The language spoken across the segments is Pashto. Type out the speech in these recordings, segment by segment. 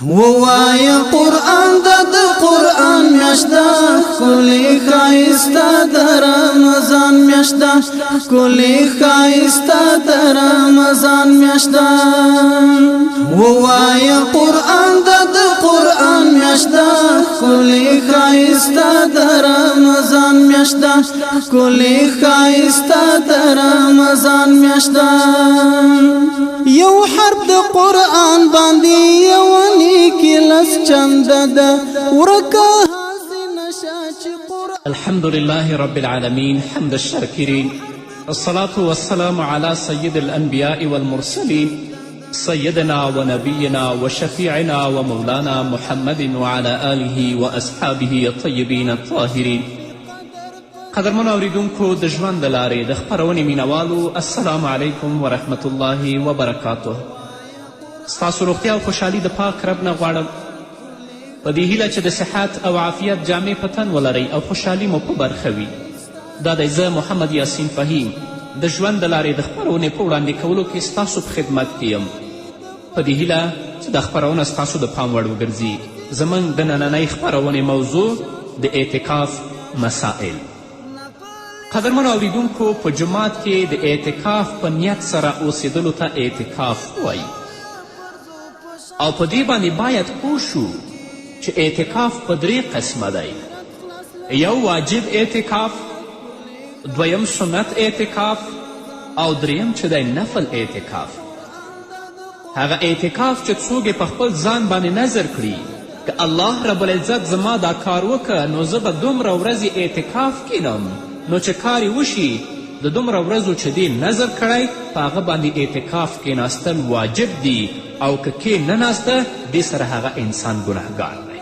ووایا قرآن د قرآن میاشتا کلی خایستا د رمضان میاشتا کلی خایستا د رمضان میاشتا ووایا قرآن د قرآن میاشتا کلی خایستا د رمضان میاشتا کلی خایستا د رمضان میاشتا یو حرف د قرآن باندې یو نیکی لس چند ده ورکه حسینه شاچ قرآن. الحمد لله رب العالمين حمد الشاكرين الصلاة والسلام على سيد الأنبياء والمرسلين سيدنا ونبينا وشفيعنا ومولانا محمد وعلى آله وأصحابه الطيبين الطاهرين. قدرمنو اوریدونکو د ژوند د لارې د خپرونې مینوالو السلام علیکم ورحمت الله وبرکاته. ستاسو روغتیا او خوشحالي د پاک رب نه غواړم په دې هیله چې د صحت او عافیت جامې په تن ولرئ او خوشحالي مو په برخه وي. دا دی زه محمد یاسین فهیم د ژوند د لارې د خپرونې په وړاندې کولو کې ستاسو په خدمت کې یم په دې هیله چې دا خپرونه ستاسو د پام وړ وګرځي. زموږ د نننۍ خپرونې موضوع د اعتکاف مسائل. قدرمنو اوریدونکو په جومات کې د اعتکاف په نیت سره اوسېدلو ته اعتکاف وایي او په دې باندې باید پوه شو چې اعتکاف په درې قسمه دی. یو واجب اعتکاف، دویم سنت اعتکاف او دریم چې دی نفل اعتکاف. هغه اعتکاف چې څوک په خپل ځان باندې نظر کړي که الله رب العزت زما دا کار وکړه نو زه به دومره ورځې اعتکاف کینم، نو چې کار وشي د دومره ورځو چې دې نظر کړی په هغه باندې اعتکاف کېناستل واجب دي او که کې نه ناسته دې سره هغه انسان ګنهګار دی.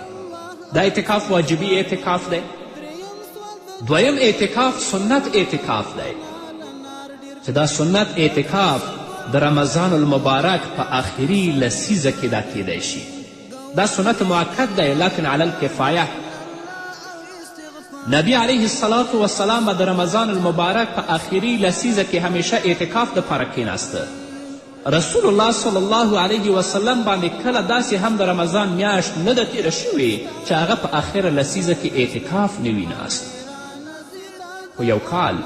دا اعتکاف واجبي اعتکاف دی. دویم اعتکاف سنت اعتکاف دی چې دا سنت اعتکاف د رمضان المبارک په آخري لسیزه کې دا کیدی شي. دا سنت مؤکد دی لکن علی الکفایه. نبی علیه الصلاة والسلام د رمضان المبارک په آخري لسیزه کې همیشه اعتکاف دپاره کیناسته. رسول الله صلی الله علیه وسلم باندې کله داسې هم د رمضان میاشت نه ده تیره شوې چې هغه په آخره لسیزه کې اعتکاف نه وي ناست. خو یو کال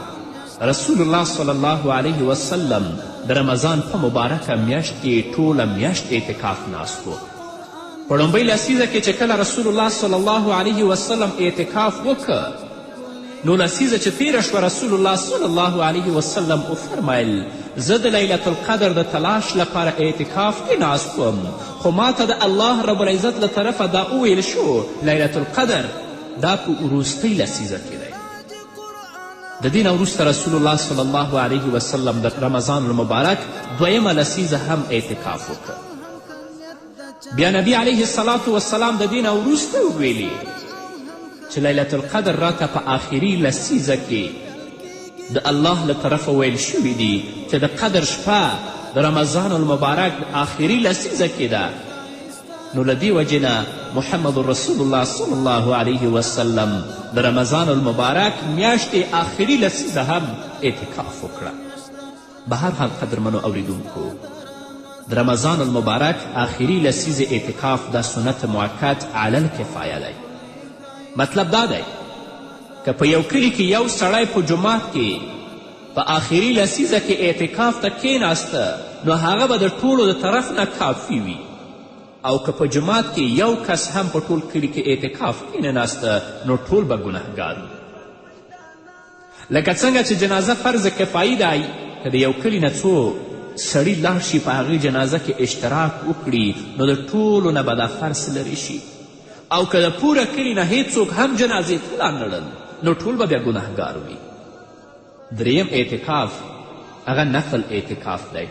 رسول الله صلی الله علیه وسلم د رمضان په مبارکه میاشت کې ټوله میاشت اعتکاف ناست و. په لومبۍ لسیزه کې چې کله رسول الله صلی الله علیه وسلم اعتکاف وکړه نو لسیزه چې تیره شوه رسول الله صلی الله علیه وسلم وفرمیل زه د لیلة القدر د تلاش لپاره اعتکاف کې ناست وم، خو ما ته د الله رب العزت له طرفه دا وویل شو لیلة القدر دا په وروستۍ لسیزه کې دی. د دې نه وروسته رسول الله صلی الله علیه وسلم د رمضان المبارک دویمه لسیزه هم اعتکاف وکړه. بیا نبی علیه الصلاة والسلام د دې نه وروسته وویلي چې لیلة القدر راته په آخري لسیزه کې د الله له طرفه ویل شوي دي چې د قدر شپه د رمضان المبارک د آخري لسیزه کې ده. نو له دې وجې نه محمد رسول الله صلی الله علیه وسلم د رمضان المبارک میاشتې آخري لسیزه هم اعتکاف وکړه. به هر حال قدرمنو اوریدونکو د رمضان المبارک آخري لسیزه اعتکاف دا سنت مؤکد علی الکفایه دی. مطلب دا دی که په یو کلي کې یو سړی په جومات کې په آخري لسیزه کې اعتکاف ته کیناسته نو هغه به د ټولو د طرف نه کافي وي، او که په جومات کې یو کس هم په ټول کلي کې اعتکاف کینناسته نو ټول به ګنهګار وي. لکه څنګه چې جنازه فرض کفایي دی که د یو کلي نه څو سړي لاړ شي په هغې جنازه کې اشتراک وکړي نو د ټولو نه به دا فرض لرې شي، او که د پوره کلي نه هیڅوک هم جنازې ته رانړل نو ټول به بیا ګنهګار وي. دریم اعتکاف هغه نفل اعتکاف دی.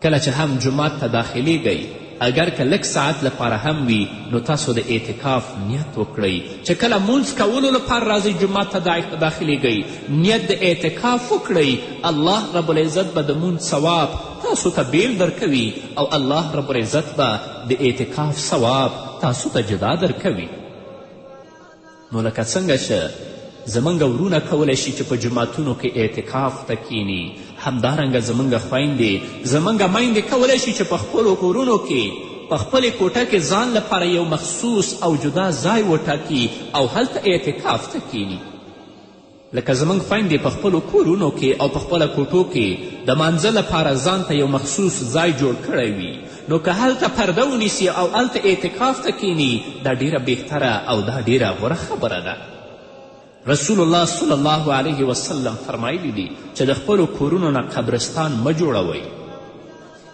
کله چې هم جومات ته داخلیږئ اگر که لږ ساعت لپاره هم وي نو تاسو د اعتکاف نیت وکړئ چې کله مونځ کولو لپاره راځئ جومات ته داخلیږئ نیت د اعتکاف وکړئ. الله رب العزت به د مونځ ثواب تاسو ته بیل درکوي او الله رب العزت به د اعتکاف ثواب تاسو ته جدا درکوي. نو لکه څنګه چې زمونږ ورونه کولی شي چې په جوماتونو کې اعتکاف ته کینی، همدارنګه زمونږ خویندې زمونږ میندې کولی شي چې په خپلو کورونو کې په خپلې کوټه کې ځان لپاره یو مخصوص او جدا ځای وټاکي او هلته اعتکاف ته کینی. لکه زموږ خویندې په خپلو کورونو کې او په خپله کوټو کې د مانځه لپاره ځان ته یو مخصوص ځای جوړ کړی وي، نو که هلته پرده ونیسي او هلته اعتکاف ته کینی، دا ډیره بهتره او دا ډیره غوره خبره ده. رسول الله صلی الله علیه وسلم فرمایلی دي چې د خپلو کورونو نه قبرستان مه جوړوئ.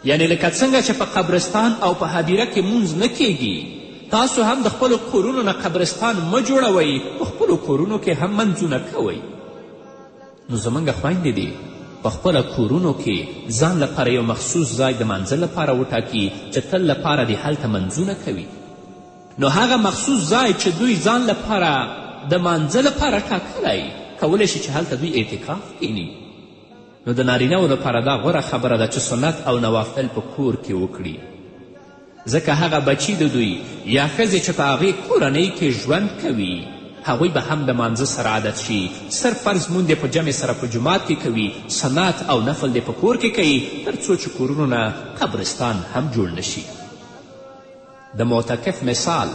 یعنی لکه څنګه چې په قبرستان او په هدیره کې مونځ نه کیږي، تاسو هم د خپلو کورونو نه قبرستان مه جوړوئ، په خپلو کورونو کې هم منځونه کوئ. نو زموږ خویندې دي په خپله کورونو کې ځان لپاره یو مخصوص ځای د منځه لپاره وټاکي چې تل لپاره دې هلته منځونه کوي. نو هغه مخصوص ځای چې دوی ځان لپاره د مانځه لپاره ټاکلی، کولی شي چې هلته دوی اعتکاف کینی. نو د نارینهو لپاره دا غوره خبره ده چې سنت او نوافل په کور کې وکړي، ځکه هغه بچي د دوی یا ښځې چې په هغې کورنۍ کې ژوند کوي، هغوی به هم د مانځه سره عادت شي. صرف فرض مونږ په جمع سره په جومات کې کوي، سنت او نفل دې په کور کې کوي، تر څو چې کورونو نه قبرستان هم جوړ نشي. د معتکف مثال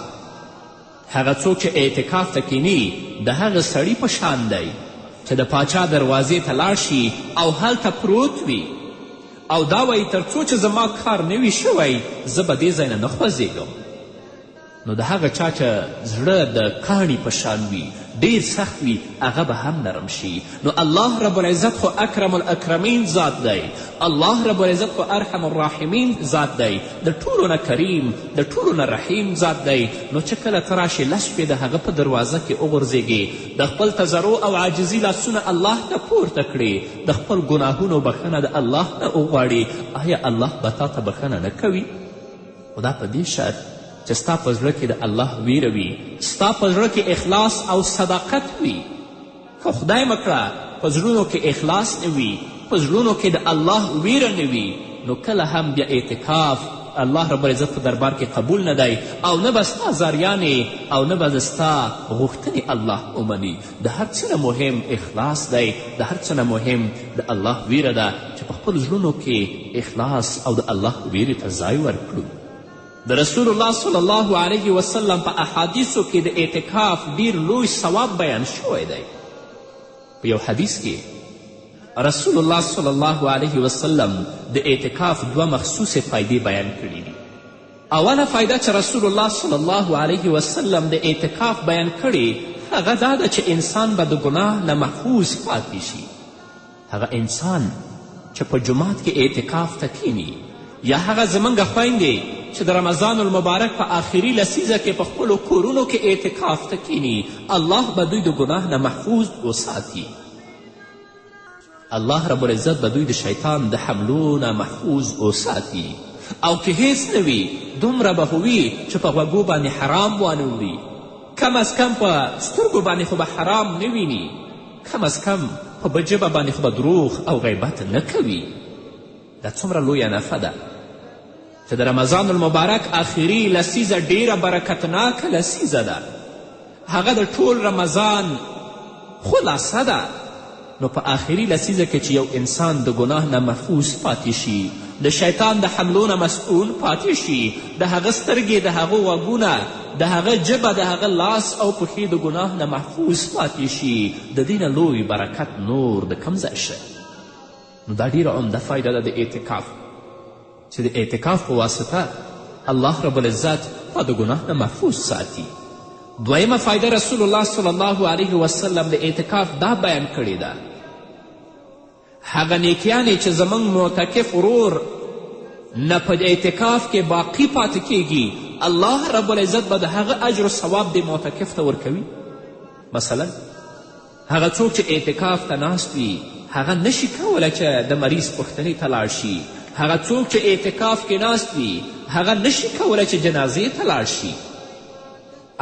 هغه څوک چې اعتکاف ته کینی د هغه سړي په شان دی چې د پاچا دروازې ته لاړ شي او هلته پروت وي او دا وایي تر څو چې زما کار نه وي شوی زه به دې ځای نه نه خوځېږم. نو د هغه چا چې زړه د کاڼي په شان وي، ډیر سخت وي، هغه به هم نرم شي. نو الله رب العزت خو اکرم الاکرمین ذات دی، الله رب العزت خو ارحم الراحمین ذات دی، د ټولو نه کریم، د ټولو نه رحیم ذات دی. نو چې کله ته راشې لس شپې د هغه په دروازه کې وغورځېږې، د خپل تضرع او عاجزي لاسونه الله ته پورته کړې، د خپل ګناهونو بخښنه د الله نه وغواړې، آیا الله به تا ته بخښنه نه کوي؟ خو دا په دې شرط چې ستا په زړه کې د الله ویره وي، ستا په زړه کې اخلاص او صداقت وي. که خدای مه کړه په زړونو کې اخلاص نه وي، په زړونو کې د الله ویره نه وي، نو کله هم بیا اعتکاف الله رب العزت په دربار کې قبول نه دی او نه به ستا زاریانې او نه به ستا غوښتنې الله ومني. د هر څه نه مهم اخلاص دی، د هر څه نه مهم د الله ویره ده چې په خپل زړونو کې اخلاص او د الله ویرې ته ځای ورکړو. د رسول الله صلی الله علیه وسلم په احادیثو کې د اعتکاف ډیر لوی ثواب بیان شوی دی. په یو حدیث کې رسول الله صلی الله علیه وسلم د اعتکاف دوه مخصوصې فایدې بیان کړي دي. اوله فایده چې رسول الله صلی الله علیه وسلم د اعتکاف بیان کړي هغه دا ده چې انسان به د ګناه نه محفوظ پاتې شي. هغه انسان چې په جومات کې اعتکاف ته کینی، یا هغه زموږ خویندې چې د رمضان المبارک په آخري لسیزه کې په خپلو کورونو کې اعتکاف ته کینی، الله به دوی د ګناه نه محفوظ وساتي. الله رب العزت به دوی د شیطان د حملو نه محفوظ وساتي. او که هیڅ نه وي، دومره به وي چې په غوږو باندې حرام وانه وړي، کم از کم په سترګو باندې خو به حرام نه ویني، کم از کم په ژبه باندې خو به دروغ او غیبت نه کوي. دا څومره لویه نفع ده چې د رمضان المبارک آخري لسیزه ډیره برکتناکه لسیزه ده، هغه د ټول رمضان خلاصه ده. نو په آخري لسیزه کې چې یو انسان د ګناه نه محفوظ پاتې شي، د شیطان د حملو نه مسئول پاتې شي، د هغه سترګې، د هغه غوږونه، د هغه ژبه، د هغه لاس او پښې د ګناه نه محفوظ پاتې شي، د دې نه لوی برکت نور د کوم ځای شي؟ نو دا ډیره عمده فایده ده د اعتکاف، چې د اعتکاف په واسطه الله رب العزت تا د ګناه نه محفوظ ساتي. دویمه فایده رسول الله صلی الله علیه وسلم د اعتکاف دا بیان کړې ده، هغه نیکیانې چې زموږ معتکف ورور نه په اعتکاف کې باقی پاتې کیږي، الله رب العزت به د هغه اجر و ثواب د معتکف ته ورکوي. مثلا هغه څوک چې اعتکاف ته ناست وي، هغه نشي کولی چې د مریض پوښتنې ته لاړ شي. هغه څوک چې اعتکاف کې ناست وي، هغه نشي کولی چې جنازې ته لاړ شي.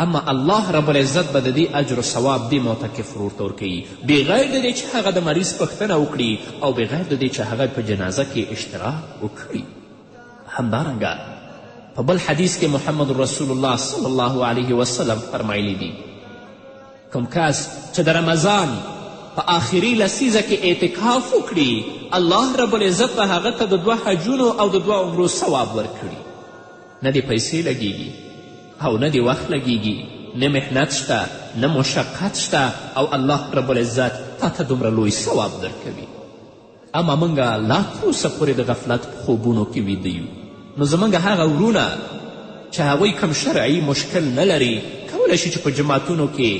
اما الله رب العزت به د دې اجر و ثواب دې معتکف ورور ته ورکوي، بغیر د دې چې هغه د مریض پوښتنه وکړي او بغیر د دې چې هغه په جنازه کې اشتراک وکړي. همدارنګه په بل حدیث کې محمد رسول الله صلی الله علیه وسلم فرمایلی دي، کوم کس چې د رمضان په آخري لسیزه کې اعتکاف وکړي، الله رب العزت به هغه ته د 2 حجونو او د 2 عمرو ثواب ورکړي. نه دې پیسې لګیږي او نه دې وخت لګیږي، نه محنت شته نه مشقت شته او الله رب العزت تا ته دومره لوی ثواب درکوي. اما موږ لا تر اوسه پورې د غفلت په خوبونو کې ویده یو. نو زموږ هغه ورونه چې هغوی کم شرعي مشکل نه لري کولی شي چې په جماعتونو کې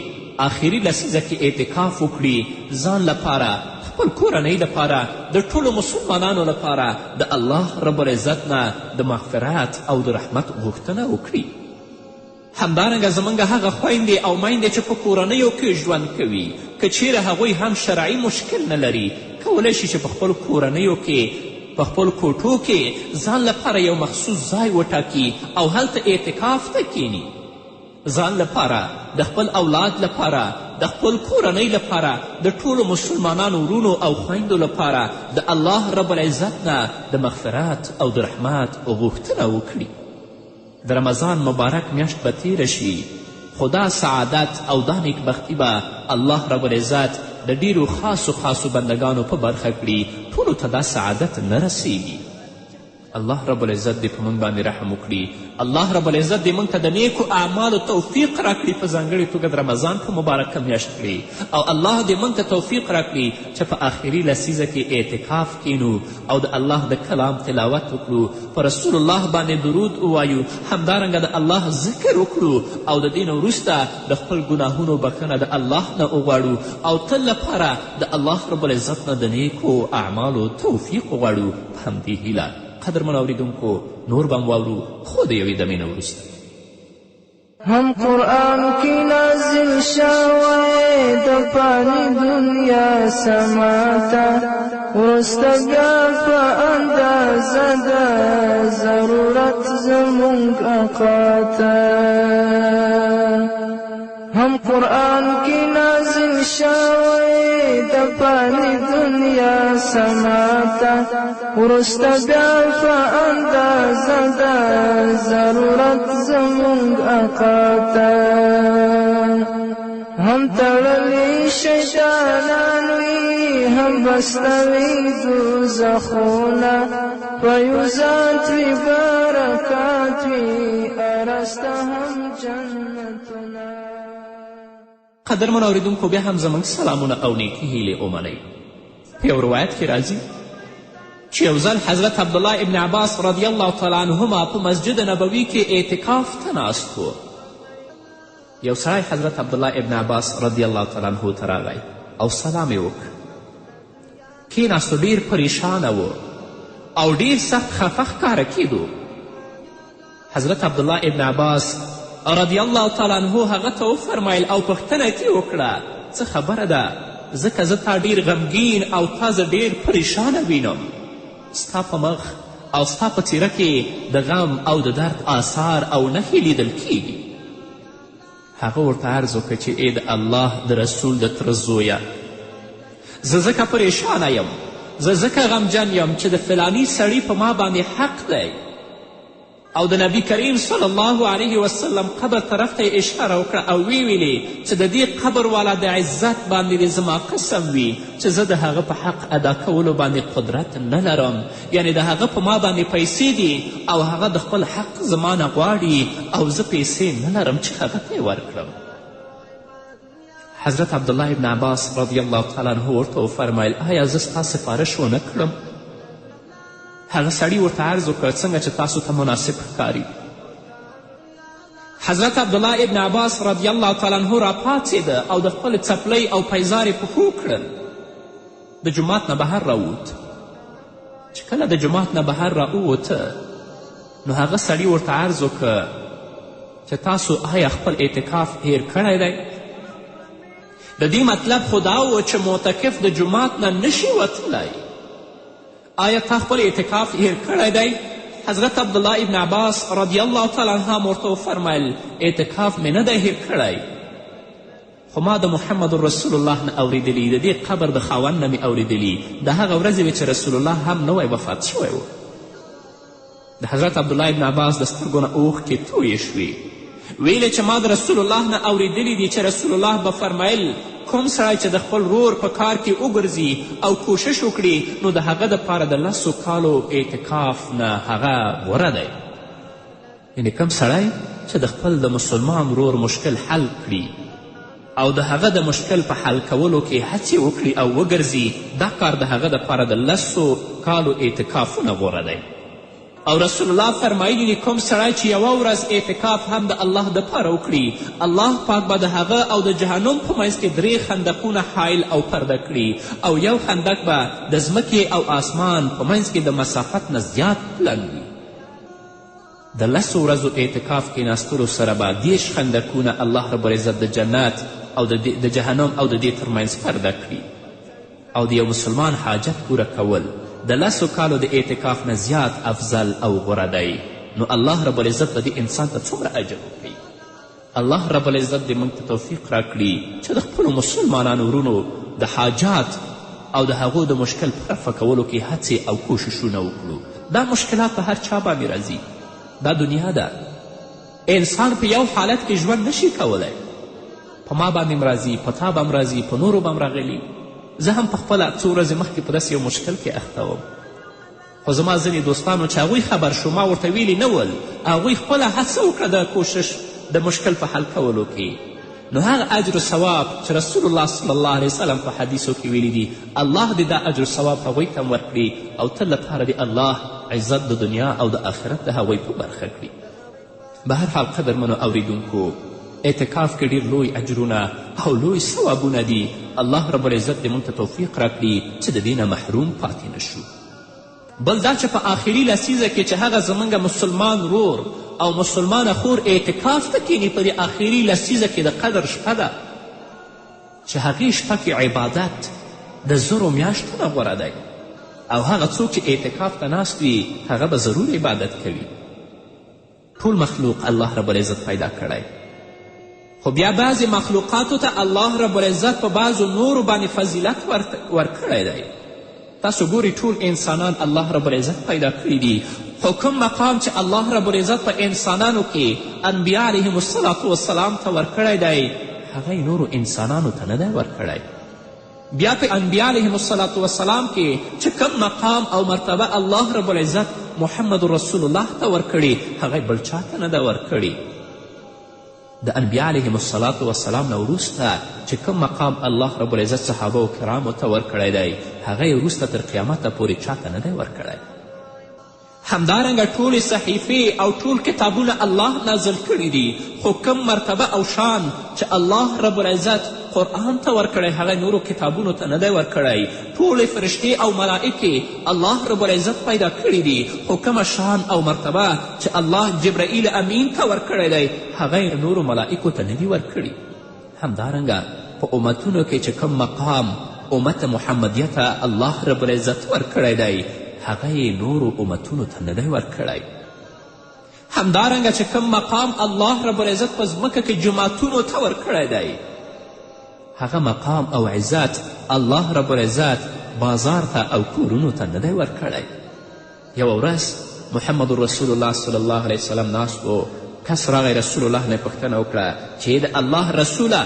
آخري لسیزه کې اعتکاف وکړي، ځان لپاره، خپل کورنۍ لپاره، د ټولو مسلمانانو لپاره د الله رب العزت نه د مغفرت او د رحمت غوښتنه وکړي. همدارنګه زموږ هغه خویندې او میندې چې په کورنیو کې ژوند کوي، که چیرې هغوی هم شرعي مشکل نه لري کولی شي چې په خپل کورنیو کې، په خپل کوټو کې ځان لپاره یو مخصوص ځای وټاکي او هلته اعتکاف ته کینی. ځان لپاره، د خپل اولاد لپاره، د خپل کورنۍ لپاره، د ټولو مسلمانانو ورونو او خویندو لپاره د الله رب العزت نه د مغفرت او د رحمت غوښتنه وکړي. د رمضان مبارک میاشت به تیره شي، خو دا سعادت او دا نیکبختي به الله رب العزت د ډیرو خاصو بندگانو په برخه کړي. ټولو ته دا سعادت نه رسیږي. الله رب العزت دې په موږ باندې رحم وکړي. الله رب العزت دې موږ ته د نیکو اعمالو توفیق راکړي، په ځانګړې توګه د رمضان په مبارکه میاشت کړي. او الله دې موږ ته توفیق راکړي چې په آخري لسیزه کې اعتکاف کینو او د الله د کلام تلاوت وکړو، په رسول الله باندې درود ووایو، همدارنګه د الله ذکر وکړو او د دې نه وروسته د خپل ګناهونو بخښنه د الله نه وغواړو او تل لپاره د الله رب العزت نه د نیکو اعمالو توفیق وغواړو. په همدې هیله قدرمن اوریدونکو نور به واورو، خو د یوې دمې نه وروسته. هم قرآن کی نازل شوی د پانی دنیا سماتا، ورسته بیا په اندازه د ضرورت زمونږ اقاتا. هم قرآن کی نازل شوی د پانی دنیا سماتا، ورسته بیا په اندازه د ضرورت زمونږ اقاتا. هم تړلی شیطانان وي، هم بستوي دوزخونه، په یو ذات وي برکات وي، ارسته هم جنتونه. قدرمن اوریدونکو بیا هم زموږ سلامونه او نیکې هیلې ومنئ. په یو روایت کې راځي چې یو ځل حضرت عبدالله ابن عباس رضی الله تعالی عنهما په مسجد نبوي کې اعتکاف ته ناست و. یو سړی حضرت عبدالله ابن عباس رضی الله تعالی عنه ته راغی او سلام یې وکړ. کېناستو، ډېر پریشانه و او ډېر سخت خفه ښکاره کېدو. حضرت عبدالله ابن عباس رضی الله تعالی عنه هغه ته وفرمیل او پوښتنه یې وکړه، څه خبره ده؟ ځکه زه تا ډېر غمګین او تا زه ډېر پریشانه وینم. ستا په مخ او ستا په څیره کې د غم او د درد آثار او نښې لیدل کیږي. هغه ورته عرض وکړه چې ای د الله د رسول د تره زویه، زه ځکه پریشانه یم، زه ځکه غمجن یم چې د فلاني سړي په ما باندې حق دی. او د نبی کریم صلی الله علیه وسلم قبر طرف ته اشاره وکړه او ویلې چې د دې قبر والا د عزت باندې دې زما قسم وي چې زه د هغه په حق ادا کولو باندې قدرت نه لرم، یعنی د هغه په ما باندې پیسې دي او هغه د خپل حق زما نه غواړي او زه پیسې نه لرم چې هغه ته یې ورکړم. حضرت عبدالله ابن عباس رضی الله تعالی عنه ورته وفرمیل آیا زه ستا سفارش ونه کړم؟ هغه سړي ورته عرض وکړ څنګه چې تاسو ته مناسب ښکاري. حضرت عبدالله ابن عباس رضی الله تعالی عنه راپاڅېده او د خپل څپلۍ او پیزار یې پښو کړل. د جومات نه بهر راووت. چې کله د جومات نه بهر راووته نو هغه سړي ورته عرض وکړ چې تاسو آیا خپل اعتکاف هیر کړی دی؟ د دې مطلب خو دا و چې معتکف د جومات نه نشي وتلی. آیا تا خپل اعتکاف هیر کړی دی؟ حضرت عبدالله ابن عباس رضی الله تعالی عنه ورته وفرمیل اعتکاف مې نه دی هیر کړی، خو ما د محمد رسول الله نه اوریدلی، د دې قبر د خاوند نه مې اوریدلی. د هغه ورځې وې چې رسول الله هم نوی وفات شوی و. د حضرت عبدالله ابن عباس د سترګو نه اوښکې تویې شوې. ویلې چې ما د رسول الله نه اوریدلی دي چې رسول الله به فرمیل کوم سړی چې د خپل رور په کار کې وګرځي او کوشش وکړي نو د هغه دپاره د 10 کالو اعتکاف نه هغه غوره دی. یعنې کوم سړی چې د خپل د مسلمان ورور مشکل حل کړي او د هغه د مشکل په حل کولو کې هڅې وکړي او وګرځي، دا کار د هغه دپاره د 10 کالو اعتکافونه غوره دی. او رسول الله فرمایلی دی کوم سړی چې یوه ورځ اعتکاف هم د الله دپاره وکړي، الله پاک به د هغه او د جهنم په منځ کې 3 خندقونه حایل او پرده کړي، او یو خندق به د ځمکې او آسمان په منځ کې د مسافت نه زیات پلن وي. د 10 ورځو اعتکاف کې ناستلو سره به 10 خندقونه الله رب العزت د جنت او د جهنم او د دې ترمنځ پرده کړي. او د یو مسلمان حاجت پوره کول د 10 کالو د اعتکاف نه زیات افضل او غوره دی. نو الله رب العزت به دې انسان ته څومره اجر ورکوي. الله رب العزت دې موږ ته توفیق راکړي چې د خپلو مسلمانانو ورونو د حاجات او د هغو د مشکل په رفع کولو کې هڅې او کوششونه وکړو. دا مشکلات په هر چا باندې راځي، دا دنیا ده. انسان په یو حالت کې ژوند نشي کولی. په ما باندې هم راځي، په تا به هم راځي، په نورو به هم راغلي. زه هم پخپله څو ورځې مخکې په داسې یو مشکل کې اخته وم، خو زما ځینې دوستانو چې هغوی خبر شو ما ورته ویلي نه ول، هغوی خپله هڅه وکړه د کوشش د مشکل په حل کولو کې. نو هغه اجر و ثواب چې رسول الله صلی الله علیه وسلم په حدیثو کې ویلي دي، الله دې دا اجر و ثواب هغوی ته هم ورکړي او تل لپاره دې الله عزت د دنیا او د آخرت د هغوی په برخه کړي. به هر حال قدرمنو اوریدونکو، اعتکاف کې ډیر لوی اجرونه او لوی ثوابونه دي. الله رب العزت دې موږ ته توفیق راکړي چې د دې نه محروم پاتې نشو. بل دا چې په آخري لسیزه کې چې هغه زموږ مسلمان رور او مسلمانه خور اعتکاف ته کیني، په دې آخري لسیزه کې د قدر شپه ده چې هغې شپه کې عبادت د 1000 میاشتو نه غوره دی. او هغه څوک چې اعتکاف ته ناست وي هغه به ضرور عبادت کوي. ټول مخلوق الله رب العزت پیدا کړی، خو بیا بعضې مخلوقاتو ته الله رب العزت په بعضو نورو باندې فضیلت ورکړی دی. تاسو ګورئ ټول انسانان الله رب العزت پیدا کړي دي، خو کوم مقام چې الله رب العزت په انسانانو کې انبیا علیهم السلام ته ورکړی دی هغه یې نورو انسانانو ته نه دی ورکړی. بیا په انبیا علیهم السلام کې چې کوم مقام او مرتبه الله رب العزت محمد رسول الله ته ورکړي هغه بل چا ته نه ده ورکړي. د انبیا علیهم السلام نه وروسته چې کوم مقام الله رب العزت صحابه و کرامو ته ورکړی دی هغه یې وروسته تر قیامته پورې چاته نه دی ورکړی. همدارنګه ټولې صحیفې او ټول کتابونه الله نازل کړي دي، خو کم مرتبه او شان چې الله رب العزت قرآن ته ورکړی هغه نورو کتابونو ته نه دی ورکړی. ټولې فرشتې او ملائکې الله رب العزت پیدا کړي دي، خو کومه شان او مرتبه چې الله جبرائیل امین ته ورکړی دی هغه یې نورو ملائکو ته نه دي ورکړي. همدارنګه په امتونو کې چې کوم مقام امت محمدیه ته الله رب العزت ورکړی دی هغه یې نورو امتونو ته نه دی ورکړی. همدارنګه چې کوم مقام الله رب العزت په ځمکه کې جماعتونو ته ورکړی دی هغه مقام او عزت الله رب العزت بازار ته او کورونو ته نه دی ورکړی. یوه ورځ محمد رسول الله صلی الله علیه وسلم ناست و، کس راغی رسول الله نه پوښتنه وکړه چې د الله رسوله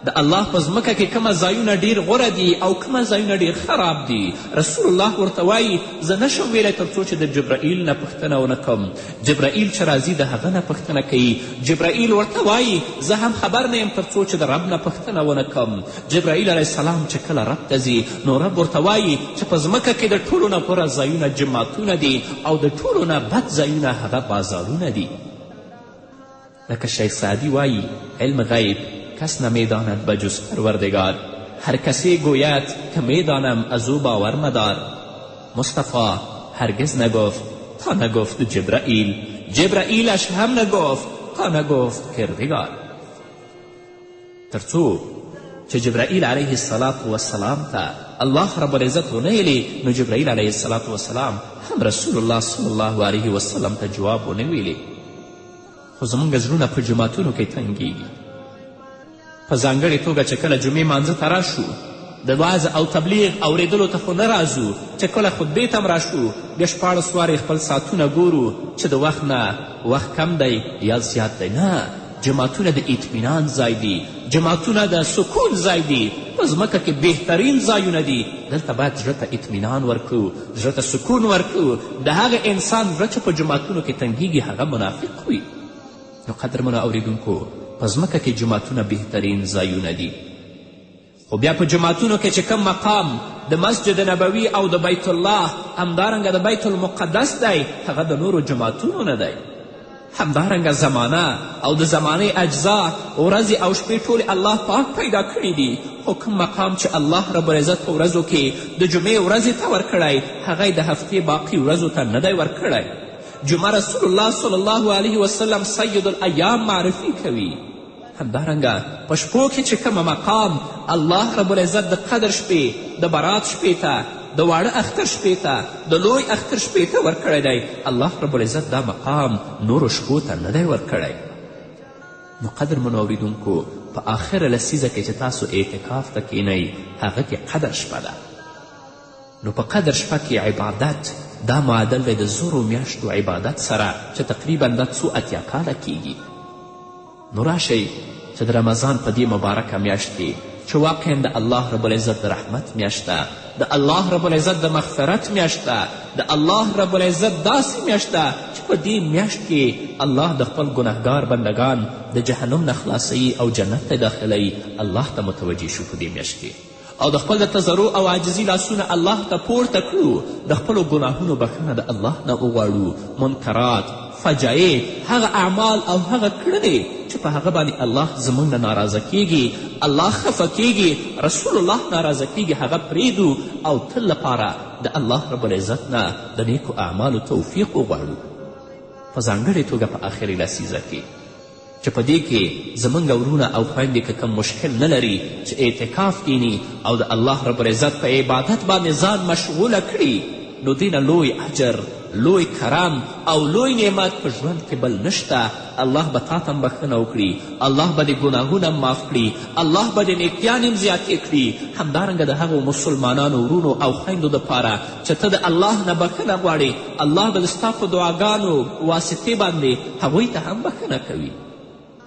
د الله په ځمکه کې کومه ځایونه ډیر غوره دي او کومه ځایونه ډیر خراب دي. رسول الله ورته وایي زه نشم ویلی تر څو چې د جبرائیل نه پوښتنه ونه کړم. جبرائیل چې راځي د هغه نه پوښتنه کوي. جبرائیل ورته وایي زه هم خبر نه یم تر څو چې د رب نه پوښتنه ونه کړم. جبرائیل علیه السلام چې کله رب ته ځي نو رب ورته وایي چې په ځمکه کې د ټولو نه غوره ځایونه جماعتونه دي او د ټولو نه بد ځایونه هغه بازارونه دي. لکه شیخ سعدی وایي علم غیب کس نمیداند بجز پروردگار، هر کسی گوید که میدانم از او باور مدار. مصطفی هرگز نگفت تا نگفت جبرائیل، جبرائیلش هم نگفت تا نگفت کردگار. ترڅو چې جبرائیل علیه السلام ته الله رب العزت ونه ویلي نو جبرائیل علیه السلام هم رسول الله صلی الله علیه وسلم ته جواب ونه ویلي. خو زموږ زړونه په جوماتونو کې تنګیږي. په ځانګړې توګه چې کله جمعې مانځه ته راشو د وعظ او تبلیغ اوریدلو ته خو نه راځو، چې کله خطبې ته هم راشو بیا 14 وارې خپل ساعتونه ګورو چې د وخت نه وخت کم دی یا زیات دی. نه، جماعتونه د اطمینان ځای دي، جماعتونه د سکون ځای دي، په ځمکه کې بهترین ځایونه دي. دلته باید زړه ته اطمینان ورکړو، زړه ته سکون ورکړو. د هغه انسان زړه چې په جماعتونو کې تنګیږي هغه منافق وي. نو قدرمنو اوریدونکو، په ځمکه کې جماعتونه بهترین ځایونه دي، خو بیا په جماعتونو کې چې کوم مقام د مسجد نبوي او د بیت الله همدارنګه د بیت المقدس دی هغه د نورو جماعتونو نه دی. همدارنګه زمانه او د زمانې اجزا ورځې او شپې ټولې الله پاک پیدا کړي دي، خو کوم مقام چې الله رب العزت په ورځو کې د جمعې ورځې ته ورکړی هغه د هفتې باقي ورځو ته نه دی ورکړی. جمعه رسول الله صلی الله علیه وسلم سید الایام معرفي کوي. همدارنګه په شپو کې چې کومه مقام الله رب العزت د قدر شپې، د برات شپې ته، د واړه اختر شپې ته، د لوی اختر شپې ته ورکړی دی، الله رب العزت دا مقام نورو شپو ته نه دی ورکړی. نو قدرمنو اوریدونکو، په آخره لسیزه کې چې تاسو اعتکاف ته کینئ هغه کې قدر شپه ده. نو په قدر شپه کې عبادت دا معادل دی د زرو میاشتو عبادت سره چې تقریبا دا څو اتیا کاله کیږي. نو راشئ چې د رمضان په دې مبارکه میاشت کې چې واقعا د الله رب العزت د رحمت میاشت ده، د الله رب العزت د مغفرت میاشت ده، د الله رب العزت داسې میاشت ده چې په دې میاشت کې الله د خپل ګنهګار بندگان د جهنم نه خلاصوي او جنت ته داخلوي. الله ته متوجه شو په دې میاشت کې او د خپل د تضرع او عاجزي لاسونه الله ته پورته کړو، د خپلو ګناهونو بخښنه د الله نه وغواړو. منکرات، فجایع، هغه اعمال او هغه کړنې چې په هغه باندې الله زموږ نه ناراضه کیږي، الله خفه کیږي، رسول الله ناراضه کیږي، هغه پریږدو او تل لپاره د الله رب العزت نه د نیکو اعمالو توفیق وغواړو. په ځانګړې توګه په آخري لسیزه کې چې په دې کې زموږ ورونه او خویندې که کوم مشکل نه لري چې اعتکاف کینی او د الله رب العزت په عبادت باندې ځان مشغوله کړي، نو دې نه لوی اجر، لوی کرم او لوی نعمت په ژوند کې بل نشته. الله به تا ته بخښنه وکړي، الله به دې ګناهونه معاف کړي، الله به دې نیکیان هم زیاتې کړي. همدارنګه د هغو مسلمانانو ورونو او خویندو دپاره چې ته د الله نه بخښنه غواړې، الله به د ستا په دعاګانو واسطې باندې هغوی ته هم بخښنه کوي.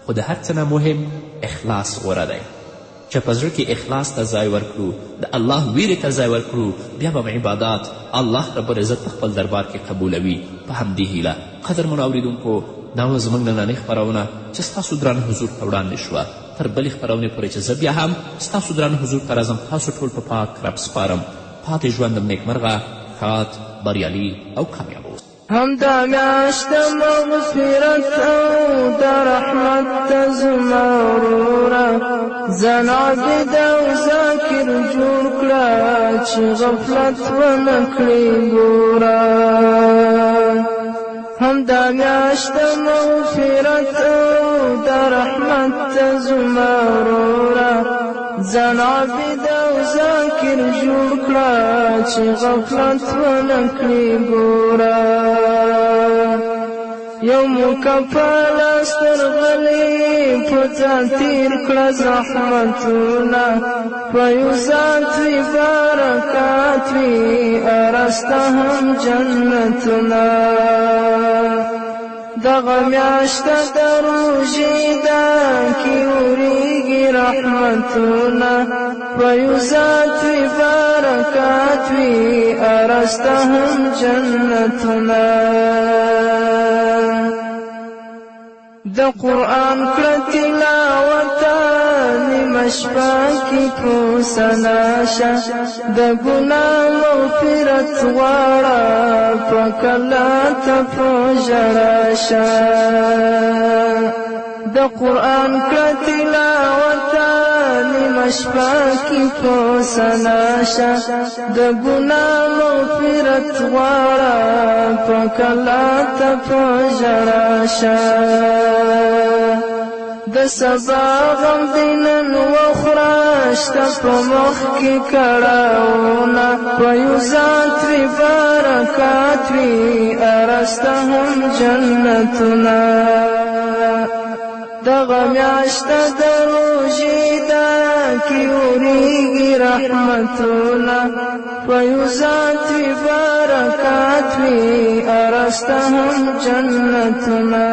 خو د هر څه نه مهم اخلاص غوره دی، چې په زړه کې اخلاص ته ځای ورکړو، د الله ویرې ته ځای ورکړو، بیا به عبادات الله رب العزت په خپل دربار کې قبولوي. په همدې هیله قدرمنو اوریدونکو، دا و زموږ نننۍ خپرونه چې ستاسو درانه حضور ته وړاندې شوه. تر بلې خپرونې پورې چې زه بیا هم ستاسو درانه حضور ته راځم، تاسو ټول په پاک رب سپارم. پاتې ژوندم نیکمرغه، ښاد، بریالي او کامیاب اوسئ. همدا میاشت مغفرت او د رحمت ته زما وروره، ځان عابد او ذاکر جوړ کړه چې غفلت ونه کړي ګوره. همدا میاشت مغفرت او د رحمت ته زما وروره، ځان عابد او ذاکر جوړ کړه چې غفلت ونه کړي ګوره. یو مکفل سترغلی په ځان تیر کړه زحمتونه، په یو ذات وي برکات وي ارسته هم جنتونه. دغه میاشته د روژې ده کې وریږي رحمتونه، په یو ذات وي برکات وي ارسته هم جنتونه. د قرآن کړه تلاوت نیمه شپه کې پوسنه شه، د ګناه مغفرت غواړه پاک الله ته په ژړه شه. د قرآن کړه تلاوت نیمه شپه کې پوسنه شه، د ګناه مغفرت غواړه پاک الله ته په ژړه شه. د سبا غم دی نن وخوره شته په مخ کې کړاوونه، په یو ذات وي برکات وي ارسته هم جنتونه. دغه میاشته د روژې ده کې وریږي رحمتونه، په یو ذات وي برکات وي ارسته هم جنتونه.